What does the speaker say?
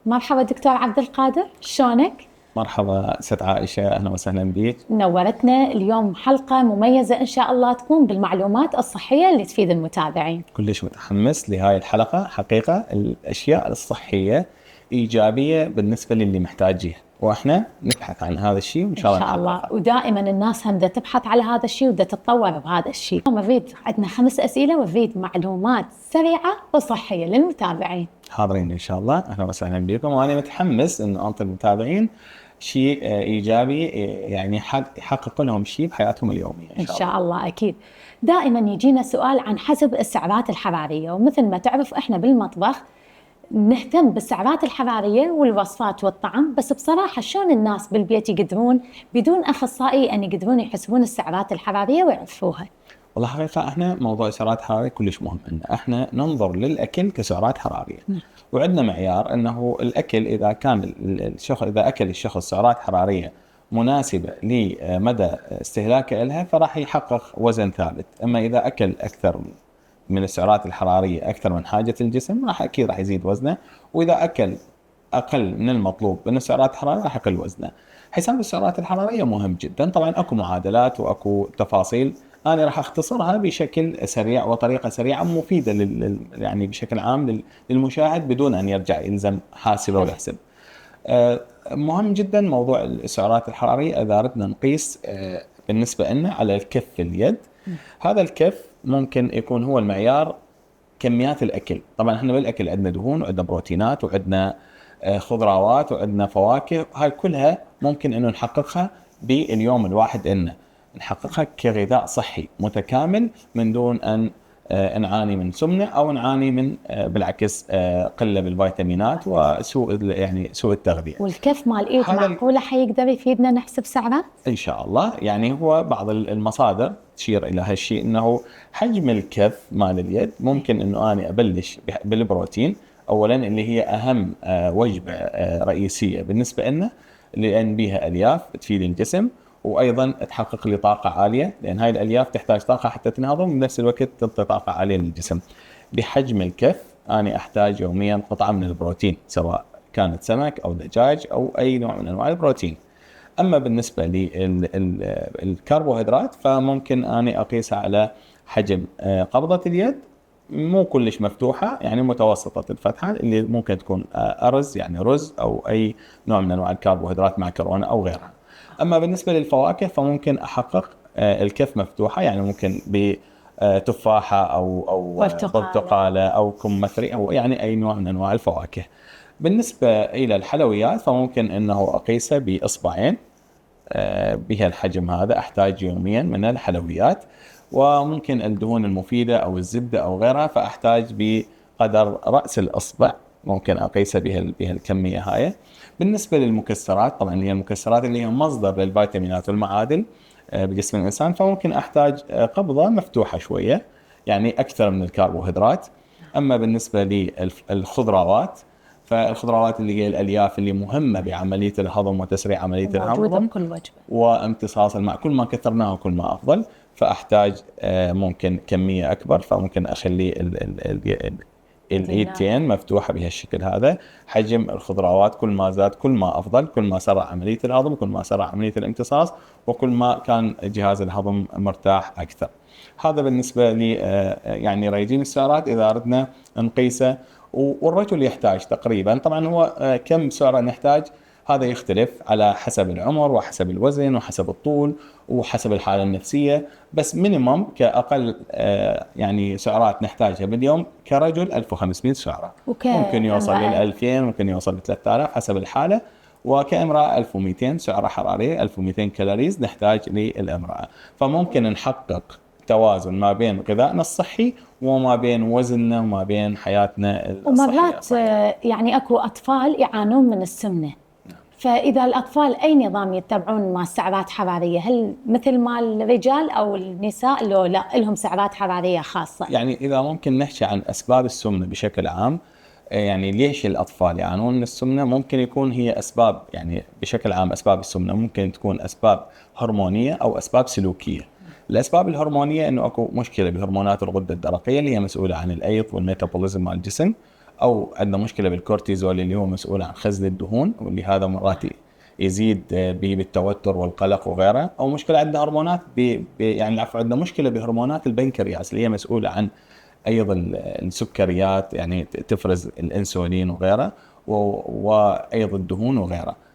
مرحبا دكتور عبد القادر، شلونك؟ مرحبا ست عائشة، أهلا وسهلا بك. نورتنا اليوم حلقة مميزة إن شاء الله تكون بالمعلومات الصحية اللي تفيد المتابعين. كلش متحمس لهاي الحلقة. حقيقة الأشياء الصحية إيجابية بالنسبة للي محتاجيها، وإحنا نبحث عن هذا الشيء وإن إن شاء الله شاء الله، نحققه. ودائما الناس هم دا تبحث على هذا الشيء ودا تتطور بهذا الشيء. اليوم أريد عندنا 5 أسئلة وأريد معلومات سريعة وصحية للمتابعين. حاضرين إن شاء الله، أهلا وسهلا بكم، وأنا متحمس إنه أنطي المتابعين شيء إيجابي يعني يحقق لهم شيء بحياتهم اليومية إن شاء الله. أكيد دائما يجينا سؤال عن حسب السعرات الحرارية، ومثل ما تعرف إحنا بالمطبخ نهتم بالسعرات الحرارية والوصفات والطعم، بس بصراحة شلون الناس بالبيت يقدرون بدون أخصائي أن يقدرون يحسبون السعرات الحرارية ويعرفوها؟ والله حقيقة احنا موضوع السعرات الحرارية كلش مهم، ان احنا ننظر للاكل كسعرات حرارية. وعندنا معيار انه الاكل اذا كان الشخص اذا اكل الشخص سعرات حرارية مناسبة لمدى استهلاكه لها فراح يحقق وزن ثابت. اما اذا اكل اكثر من السعرات الحرارية اكثر من حاجة الجسم اكيد راح يزيد وزنه، واذا اكل اقل من المطلوب من السعرات الحرارية راح يقل وزنه. حساب السعرات الحرارية مهم جدا، طبعا اكو معادلات واكو تفاصيل، أنا راح أختصرها بشكل سريع وطريقة سريعة مفيدة يعني بشكل عام للمشاهد بدون أن يرجع يلزم حاسبة ويحسب. مهم جدا موضوع السعرات الحرارية إذا أردنا نقيس بالنسبة لنا على الكف اليد. هذا الكف ممكن يكون هو المعيار كميات الأكل. طبعا احنا بالأكل عندنا دهون وعندنا بروتينات وعندنا خضروات وعندنا فواكه، هاي كلها ممكن أنه نحققها باليوم الواحد إنه نحققها كغذاء صحي متكامل من دون أن نعاني من سمنة أو نعاني من بالعكس قلة بالفيتامينات وسوء يعني سوء التغذية. والكف مال الإيد معقولة حيقدر يفيدنا نحسب سعره؟ إن شاء الله. يعني هو بعض المصادر تشير إلى هالشيء، أنه حجم الكف مال اليد ممكن أنه أنا أبلش بالبروتين أولا اللي هي أهم وجبة رئيسية بالنسبة لنا، لأن بها ألياف تفيد الجسم وايضا تحقق لي طاقه عاليه، لان هاي الالياف تحتاج طاقه حتى تنهضم وبنفس الوقت تعطي طاقه عاليه للجسم. بحجم الكف انا احتاج يوميا قطعه من البروتين، سواء كانت سمك او دجاج او اي نوع من انواع البروتين. اما بالنسبه للكربوهيدرات فممكن اني اقيسها على حجم قبضه اليد، مو كلش مفتوحه، يعني متوسطه الفتحه اللي ممكن تكون ارز يعني رز او اي نوع من انواع الكربوهيدرات معكرونه او غيرها. اما بالنسبه للفواكه فممكن احقق الكف مفتوحه، يعني ممكن بتفاحه او برتقاله او كمثري او يعني اي نوع من انواع الفواكه. بالنسبه الى الحلويات فممكن انه اقيسها باصبعين بها الحجم هذا، احتاج يوميا من الحلويات. وممكن الدهون المفيده او الزبده او غيرها فاحتاج بقدر راس الاصبع، ممكن اقيسها بها الكميه هاي. بالنسبه للمكسرات طبعا هي المكسرات اللي هي مصدر للفيتامينات والمعادن بجسم الانسان، فممكن احتاج قبضه مفتوحه شويه، يعني اكثر من الكربوهيدرات. اما بالنسبه للخضروات فالخضروات اللي هي الالياف اللي مهمه بعمليه الهضم وتسريع عمليه الهضم بكل وجبه وامتصاص الماء، كل ما كثرناه كل ما افضل. فاحتاج ممكن كميه اكبر، فممكن اخلي الايدتين مفتوحه بهالشكل هذا. حجم الخضروات كل ما زاد كل ما افضل، كل ما سرع عمليه الهضم كل ما سرع عمليه الامتصاص وكل ما كان جهاز الهضم مرتاح اكثر. هذا بالنسبه لي يعني ريجيم السعرات اذا اردنا نقيسه. والرجل يحتاج تقريبا، طبعا هو كم سعره نحتاج هذا يختلف على حسب العمر وحسب الوزن وحسب الطول وحسب الحالة النفسية، بس مينيمم كأقل يعني سعرات نحتاجها باليوم كرجل 1500 سعرة، ممكن يوصل لل 2000 ممكن يوصل ل 3000 حسب الحالة. وكامرأة 1200 سعرة حرارية 1200 كالوريز نحتاج للامرأة. فممكن نحقق توازن ما بين غذائنا الصحي وما بين وزننا وما بين حياتنا الصحية. ومرات يعني اكو اطفال يعانون من السمنه، فإذا الأطفال أي نظام يتبعون مع سعرات حرارية؟ هل مثل ما الرجال أو النساء لو لا لهم سعرات حرارية خاصة؟ يعني إذا ممكن نحكي عن أسباب السمنة بشكل عام، يعني ليش الأطفال يعانون من السمنة؟ ممكن يكون هي أسباب، يعني بشكل عام أسباب السمنة ممكن تكون أسباب هرمونية أو أسباب سلوكية. الأسباب الهرمونية إنه أكو مشكلة بهرمونات الغدة الدرقية اللي هي مسؤولة عن الأيض والميتابوليزم مال الجسم، او عندنا مشكله بالكورتيزول اللي هو مسؤول عن خزن الدهون، واللي هذا مرات يزيد به بالتوتر والقلق وغيره، او مشكله عندنا هرمونات يعني العفو، عندنا مشكله بهرمونات البنكرياس اللي هي مسؤوله عن ايضا السكريات، يعني تفرز الانسولين وغيره، وايضا الدهون وغيره.